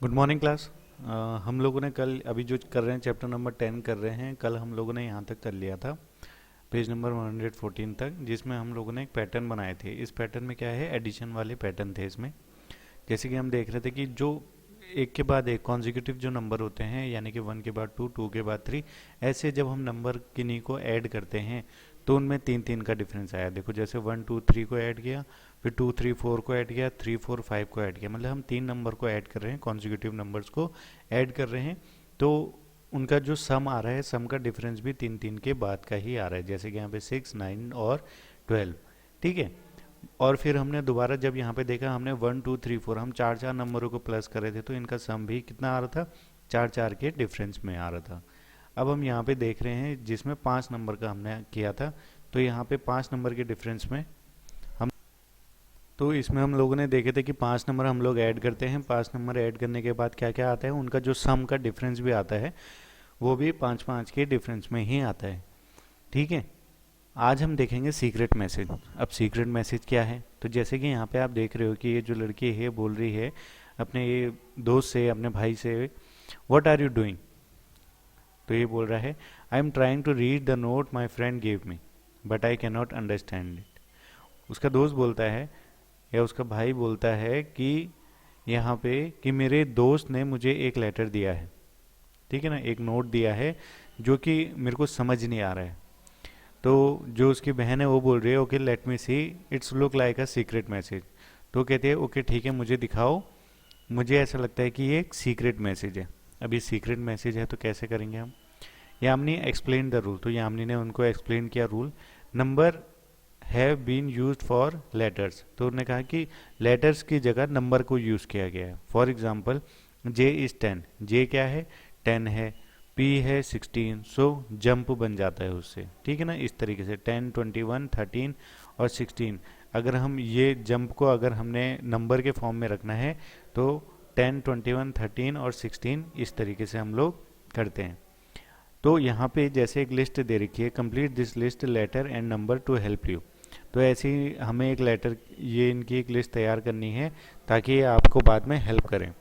Good morning class. हम लोगों ने कल अभी जो कर रहे हैं चैप्टर नंबर 10 कर रहे हैं। कल हम लोगों ने यहाँ तक कर लिया था पेज नंबर 114 तक, जिसमें हम लोगों ने एक पैटर्न बनाए थे। इस पैटर्न में क्या है, एडिशन वाले पैटर्न थे इसमें। जैसे कि हम देख रहे थे कि जो एक के बाद एक कॉन्जिक्यूटिव जो नंबर होते हैं, यानी कि 1 के बाद 2, 2 के बाद 3, ऐसे जब हम नंबर किन्हीं को ऐड करते हैं तो उनमें तीन तीन का डिफरेंस आया। देखो जैसे 1 2 3 को ऐड किया, फिर 2 3 4 को ऐड किया, 3 4 5 को ऐड किया, मतलब हम तीन नंबर को ऐड कर रहे हैं, कॉन्जिक्यूटिव नंबर्स को ऐड कर रहे हैं। तो उनका जो सम आ रहा है, सम का डिफरेंस भी तीन तीन के बाद का ही आ रहा है, जैसे कि यहाँ पे 6 9 और 12। ठीक है। और फिर हमने दोबारा जब यहाँ पे देखा, हमने 1 2 3 4 हम चार चार नंबरों को प्लस कर रहे थे, तो इनका सम भी कितना आ रहा था, चार चार के डिफरेंस में आ रहा था। अब हम यहाँ पे देख रहे हैं जिसमें 5 नंबर का हमने किया था, तो यहाँ पे 5 नंबर के डिफरेंस में हम, तो इसमें हम लोगों ने देखे थे कि 5 नंबर हम लोग ऐड करते हैं। 5 नंबर ऐड करने के बाद क्या क्या आता है, उनका जो सम का डिफरेंस भी आता है, वो भी पाँच पाँच के डिफरेंस में ही आता है। ठीक है। आज हम देखेंगे सीक्रेट मैसेज। अब सीक्रेट मैसेज क्या है, तो जैसे कि यहाँ पे आप देख रहे हो कि ये जो लड़की है बोल रही है अपने ये दोस्त से, अपने भाई से, व्हाट आर यू डूइंग। तो ये बोल रहा है, I am trying to read the note my friend gave me but I can not understand it. उसका दोस्त बोलता है या उसका भाई बोलता है कि यहाँ पे कि मेरे दोस्त ने मुझे एक लेटर दिया है, ठीक है ना, एक नोट दिया है जो कि मेरे को समझ नहीं आ रहा है। तो जो उसकी बहन है वो बोल रही है, okay let me see, it's look like a secret message. तो कहते हैं ओके ठीक है, मुझे दिखाओ, मुझे ऐसा लगता है कि ये एक सीक्रेट मैसेज है। अब ये सीक्रेट मैसेज है तो कैसे करेंगे हम। Yamini explain the rule. तो यामिनी ने उनको एक्सप्लेन किया rule. Number have been used for letters. तो उन्होंने कहा कि लेटर्स की जगह नंबर को यूज़ किया गया है। फॉर एग्जाम्पल जे इज़ 10, जे क्या है, 10 है, पी है 16, सो जंप बन जाता है उससे। ठीक है ना, इस तरीके से 10 21 13 और 16, अगर हम ये जंप को अगर हमने नंबर के फॉर्म में रखना है तो 10 21 13 और 16 इस तरीके से हम लोग करते हैं। तो यहाँ पे जैसे एक लिस्ट दे रखी है, complete this list letter and number to help you. तो ऐसे ही हमें एक लेटर, ये इनकी एक लिस्ट तैयार करनी है ताकि ये आपको बाद में हेल्प करें।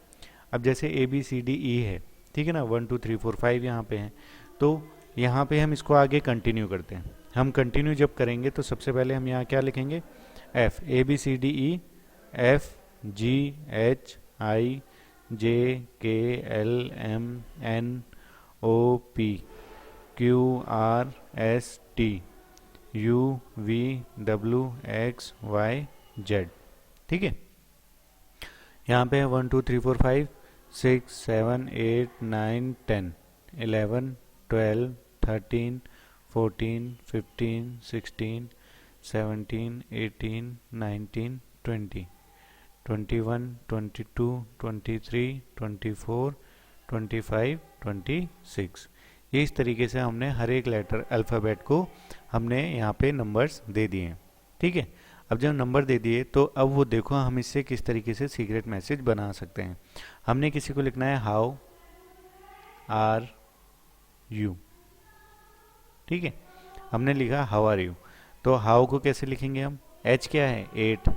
अब जैसे ए बी सी डी ई है, ठीक है ना, 1 2 3 4 5 यहाँ पे हैं। तो यहाँ पे हम इसको आगे कंटिन्यू करते हैं। हम कंटिन्यू जब करेंगे तो सबसे पहले हम यहाँ क्या लिखेंगे, F, A B C D E, F G H I J K L M N O P Q R S T U V W X Y Z. ठीक है। यहाँ पे है 1 2 3 4 5 6 7 8 9 10 11 12 13 14 15 16 17 18 19 20 21 22 23 24 25 26। ये इस तरीके से हमने हर एक लेटर अल्फ़ाबेट को हमने यहाँ पे नंबर्स दे दिए हैं। ठीक है। अब जब नंबर दे दिए तो अब वो देखो हम इससे किस तरीके से सीक्रेट मैसेज बना सकते हैं। हमने किसी को लिखना है हाउ आर यू। ठीक है। हमने लिखा हाउ आर यू। तो हाउ को कैसे लिखेंगे हम, एच क्या है 8,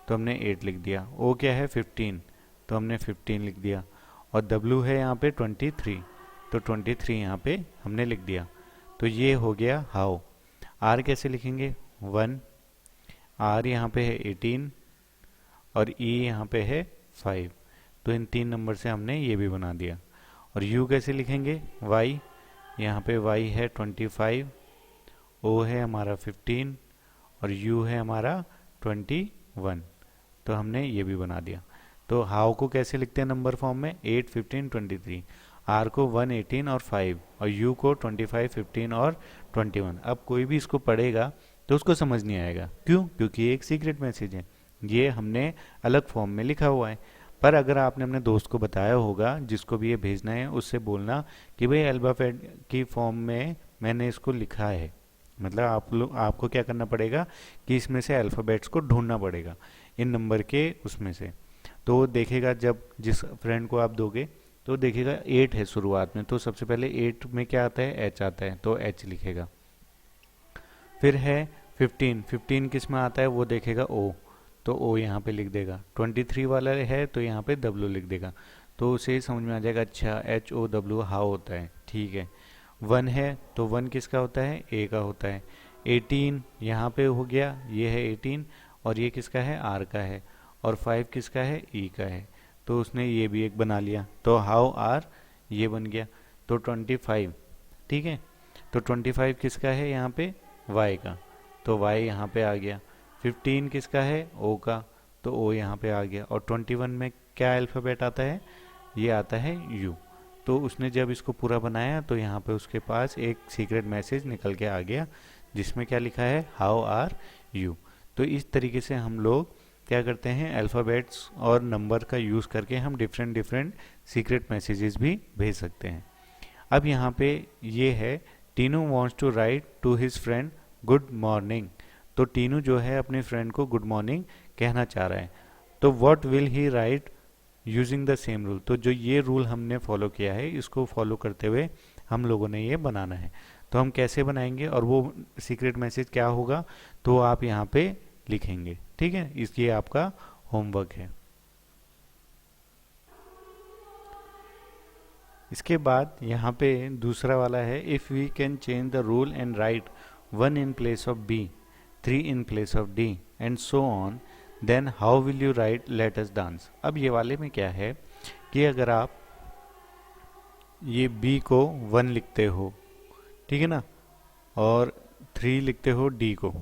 तो हमने 8 लिख दिया। ओ क्या है 15, तो हमने 15 लिख दिया। और डब्ल्यू है यहाँ पे 23, तो 23 यहाँ पे हमने लिख दिया। तो ये हो गया हाउ। आर कैसे लिखेंगे 1, आर यहाँ पे है 18 और ई यहाँ पे है 5, तो इन तीन नंबर से हमने ये भी बना दिया। और यू कैसे लिखेंगे, वाई, यहाँ पे वाई है 25, ओ है हमारा 15 और यू है हमारा 21, तो हमने ये भी बना दिया। तो हाउ को कैसे लिखते हैं नंबर फॉर्म में, 8 15 23, आर को 1 18 और 5 और यू को 25 15 और 21। अब कोई भी इसको पढ़ेगा तो उसको समझ नहीं आएगा, क्यों, क्योंकि ये एक सीक्रेट मैसेज है, ये हमने अलग फॉर्म में लिखा हुआ है। पर अगर आपने अपने दोस्त को बताया होगा, जिसको भी ये भेजना है, उससे बोलना कि भाई अल्फ़ाबेट की फॉर्म में मैंने इसको लिखा है। मतलब आपको क्या करना पड़ेगा कि इसमें से अल्फ़ाबेट्स को ढूंढना पड़ेगा इन नंबर के उसमें से। तो देखेगा जब जिस फ्रेंड को आप दोगे तो देखेगा 8 है शुरुआत में, तो सबसे पहले 8 में क्या आता है, एच आता है, तो एच लिखेगा। फिर है 15, 15 किस में आता है वो देखेगा ओ, तो ओ यहाँ पे लिख देगा। 23 वाला है तो यहाँ पे डब्ल्यू लिख देगा। तो उसे समझ में आ जाएगा, अच्छा HOW हाउ होता है, ठीक है। 1 है तो 1 किसका होता है, ए का होता है। 18 यहाँ पे हो गया, ये है 18, और ये किसका है, आर का है। और 5 किसका है, ई का है। तो उसने ये भी एक बना लिया, तो हाउ आर ये बन गया। तो 25, ठीक है। तो 25 किसका है यहाँ पे, वाई का, तो वाई यहाँ पे आ गया। 15 किसका है, ओ का, तो ओ यहाँ पे आ गया। और 21 में क्या अल्फ़ाबेट आता है, ये आता है यू। तो उसने जब इसको पूरा बनाया तो यहाँ पे उसके पास एक सीक्रेट मैसेज निकल के आ गया, जिसमें क्या लिखा है, हाउ आर यू। तो इस तरीके से हम लोग क्या करते हैं, अल्फ़ाबेट्स और नंबर का यूज़ करके हम डिफरेंट डिफरेंट सीक्रेट मैसेजेस भी भेज सकते हैं। अब यहाँ पे ये है, Tinu wants to write to his friend good morning. तो टीनू जो है अपने फ्रेंड को गुड मॉर्निंग कहना चाह रहा है। तो what will he right using the same rule. तो जो ये रूल हमने फॉलो किया है, इसको फॉलो करते हुए हम लोगों ने ये बनाना है। तो हम कैसे बनाएंगे और वो सीक्रेट मैसेज क्या होगा, तो आप यहाँ पे लिखेंगे, ठीक है। इसलिए आपका होमवर्क है। इसके बाद यहाँ पे दूसरा वाला है, if we can change the rule and write 1 in place of B, 3 in place of D and so on, then how will you write let us dance. अब ये वाले में क्या है कि अगर आप ये बी को 1 लिखते हो, ठीक है ना, और 3 लिखते हो डी को,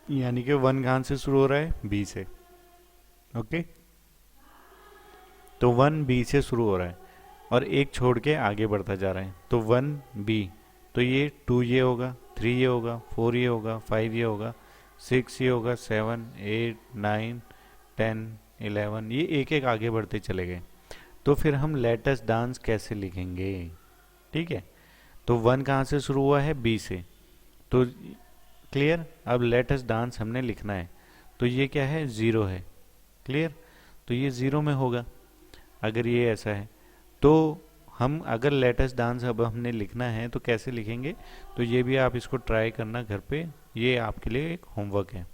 यानी कि 1 कहाँ से शुरू हो रहा है, बी से, ओके। तो 1 बी से शुरू हो रहा है और एक छोड़ के आगे बढ़ता जा रहा है, तो 1 बी, तो ये 2 ये होगा, 3 ये होगा, 4 ये होगा, 5 ये होगा, 6 ये होगा, 7 8 9 10 11, ये एक एक आगे बढ़ते चले गए। तो फिर हम लेटेस्ट डांस कैसे लिखेंगे, ठीक है। तो 1 कहाँ से शुरू हुआ है, बी से, तो क्लियर। अब लेटेस्ट डांस हमने लिखना है, तो ये क्या है, 0 है, क्लियर। तो ये 0 में होगा अगर ये ऐसा है। तो हम अगर लेटेस्ट डांस अब हमने लिखना है तो कैसे लिखेंगे, तो ये भी आप इसको ट्राई करना घर पे, ये आपके लिए एक होमवर्क है।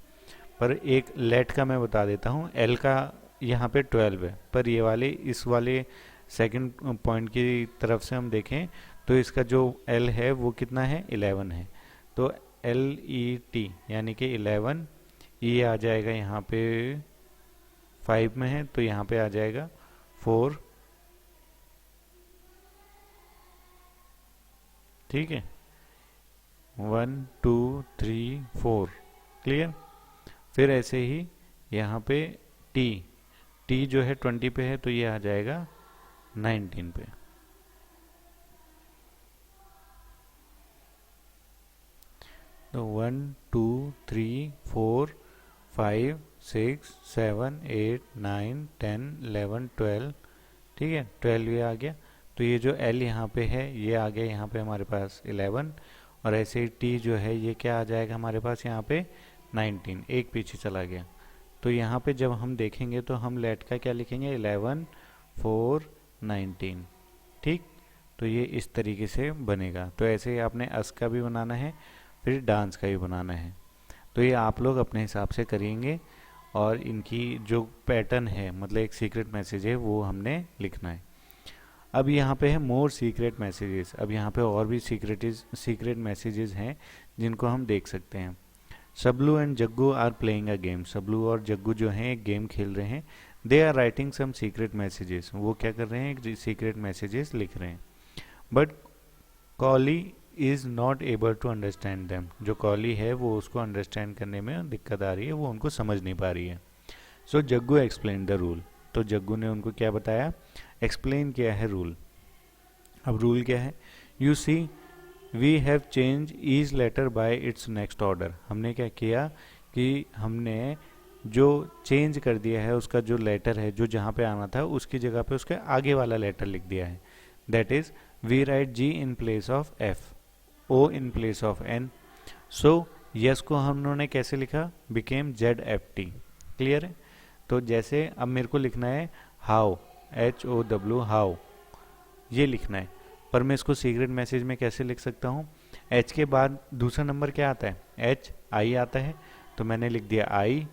पर एक लेट का मैं बता देता हूँ, एल का यहाँ पे 12 है, पर ये वाले इस वाले सेकंड पॉइंट की तरफ से हम देखें तो इसका जो एल है वो कितना है, 11 है। तो LET यानी कि 11, ये आ जाएगा यहाँ पे 5 में है, तो यहाँ पे आ जाएगा 4, ठीक है। 1 2 3 4, क्लियर। फिर ऐसे ही यहाँ पे टी, टी जो है 20 पे है, तो ये आ जाएगा 19 पे। तो 1 2 3 4 5 6 7 8 9 10 11 12, ठीक है, 12 ये आ गया। तो ये जो L यहाँ पे है ये आ गया यहाँ पे हमारे पास 11, और ऐसे ही T जो है ये क्या आ जाएगा हमारे पास यहाँ पे 19, एक पीछे चला गया। तो यहाँ पे जब हम देखेंगे तो हम लेट का क्या लिखेंगे, 11 4 19, ठीक। तो ये इस तरीके से बनेगा। तो ऐसे ही आपने अस का भी बनाना है, फिर डांस का भी बनाना है। तो ये आप लोग अपने हिसाब से करेंगे, और इनकी जो पैटर्न है, मतलब एक सीक्रेट मैसेज है, वो हमने लिखना है। अब यहाँ पे है मोर सीक्रेट मैसेजेस। अब यहाँ पे और भी सीक्रेट मैसेजेस हैं जिनको हम देख सकते हैं। Sablu and Jaggu are playing a game. Sablu और जग्गू जो हैं एक गेम खेल रहे हैं। They are writing some secret messages. वो क्या कर रहे हैं, एक सीक्रेट मैसेजेस लिख रहे हैं। But Kolly is not able to understand them. जो कॉली है वो उसको अंडरस्टैंड करने में दिक्कत आ रही है, वो उनको समझ नहीं पा रही है। सो जग्गू एक्सप्लेन द रूल। तो जग्गू ने उनको क्या बताया, एक्सप्लेन किया है रूल। अब रूल क्या है, you see we have change each letter by its next order. हमने क्या किया कि हमने जो चेंज कर दिया है उसका जो लेटर है, जो जहाँ पे आना था उसकी जगह पे उसके आगे वाला लेटर लिख दिया है। That is we write G in place of F, O in place of N। So yes को हम लोगों ने कैसे लिखा, बिकेम ZFT, क्लियर है। तो जैसे अब मेरे को लिखना है हाउ, HOW हाउ, ये लिखना है, पर मैं इसको सीक्रेट मैसेज में कैसे लिख सकता हूँ, H के बाद दूसरा नंबर क्या आता है, HI आता है, तो मैंने लिख दिया I,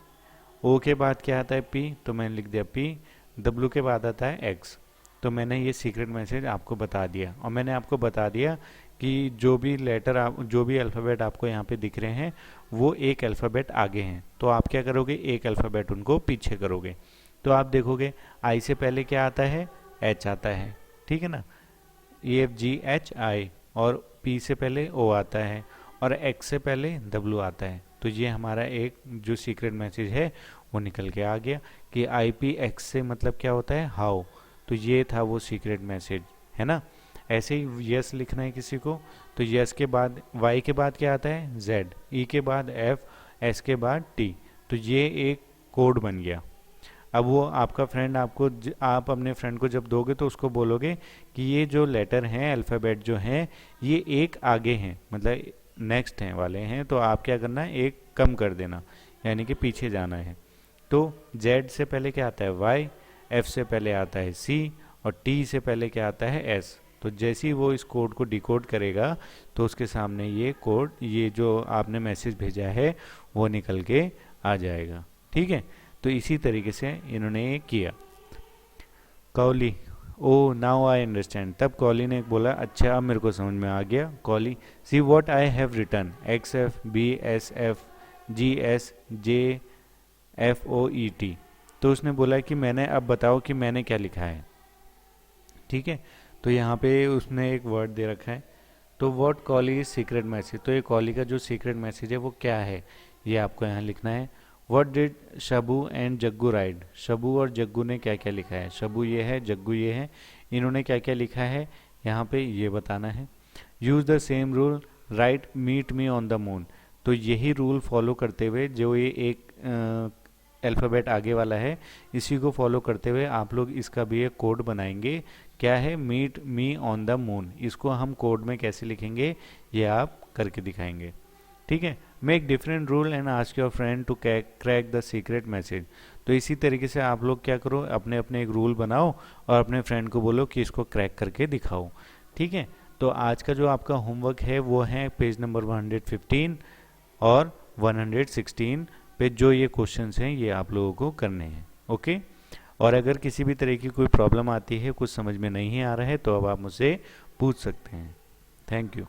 ओ के बाद क्या आता है P, तो मैंने लिख दिया P। W के बाद आता है X। तो मैंने ये सीक्रेट मैसेज आपको बता दिया, और मैंने आपको बता दिया कि जो भी लेटर आप, जो भी अल्फ़ाबेट आपको यहाँ पे दिख रहे हैं वो एक अल्फ़ाबेट आगे हैं, तो आप क्या करोगे, एक अल्फ़ाबेट उनको पीछे करोगे। तो आप देखोगे आई से पहले क्या आता है, एच आता है, ठीक है ना, EFGHI, और पी से पहले ओ आता है, और एक्स से पहले डब्ल्यू आता है। तो ये हमारा एक जो सीक्रेट मैसेज है वो निकल के आ गया कि IPX से मतलब क्या होता है, हाउ। तो ये था वो सीक्रेट मैसेज, है ना। ऐसे ही यस लिखना है किसी को, तो यस के बाद वाई के बाद क्या आता है, जेड, ई के बाद एफ, एस के बाद टी। तो ये एक कोड बन गया। अब वो आपका फ्रेंड आपको आप अपने फ्रेंड को जब दोगे तो उसको बोलोगे कि ये जो लेटर हैं, अल्फ़ाबेट जो हैं, ये एक आगे हैं, मतलब नेक्स्ट हैं वाले हैं, तो आप क्या करना है, एक कम कर देना, यानी कि पीछे जाना है। तो Z से पहले क्या आता है, Y, F से पहले आता है C, और T से पहले क्या आता है, S। तो जैसे ही वो इस कोड को डिकोड करेगा तो उसके सामने ये कोड, ये जो आपने मैसेज भेजा है वो निकल के आ जाएगा, ठीक है। तो इसी तरीके से इन्होंने ये किया। कॉली, ओ नाउ आई अंडरस्टैंड। तब कॉली ने बोला अच्छा अब मेरे को समझ में आ गया। Kolly, see what I have written, XFBSFGSJFOET। तो उसने बोला कि मैंने, अब बताओ कि मैंने क्या लिखा है, ठीक है। तो यहाँ पे उसने एक वर्ड दे रखा है, तो व्हाट कॉली इज सीक्रेट मैसेज। तो ये कॉली का जो सीक्रेट मैसेज है वो क्या है, ये आपको यहाँ लिखना है। What did Shabu and Jaggu ride, Shabu और जग्गू ने क्या क्या लिखा है, शबू ये है, जग्गू ये है, इन्होंने क्या क्या लिखा है यहाँ पे ये बताना है। Use the same rule, write meet me on the moon. तो यही रूल फॉलो करते हुए, जो ये एक अल्फ़ाबेट आगे वाला है, इसी को फॉलो करते हुए आप लोग इसका भी एक कोड बनाएंगे। क्या है, meet me on the moon. इसको हम कोड में कैसे लिखेंगे ये आप करके दिखाएंगे, ठीक है। Make different rule and ask your friend to crack the secret message. तो इसी तरीके से आप लोग क्या करो, अपने अपने एक रूल बनाओ और अपने फ्रेंड को बोलो कि इसको क्रैक करके दिखाओ, ठीक है। तो आज का जो आपका होमवर्क है वो है पेज नंबर 115 और 116 पे जो ये क्वेश्चंस हैं ये आप लोगों को करने हैं, ओके। और अगर किसी भी तरह की कोई प्रॉब्लम आती है, कुछ समझ में नहीं आ रहा है, तो अब आप मुझसे पूछ सकते हैं। Thank you.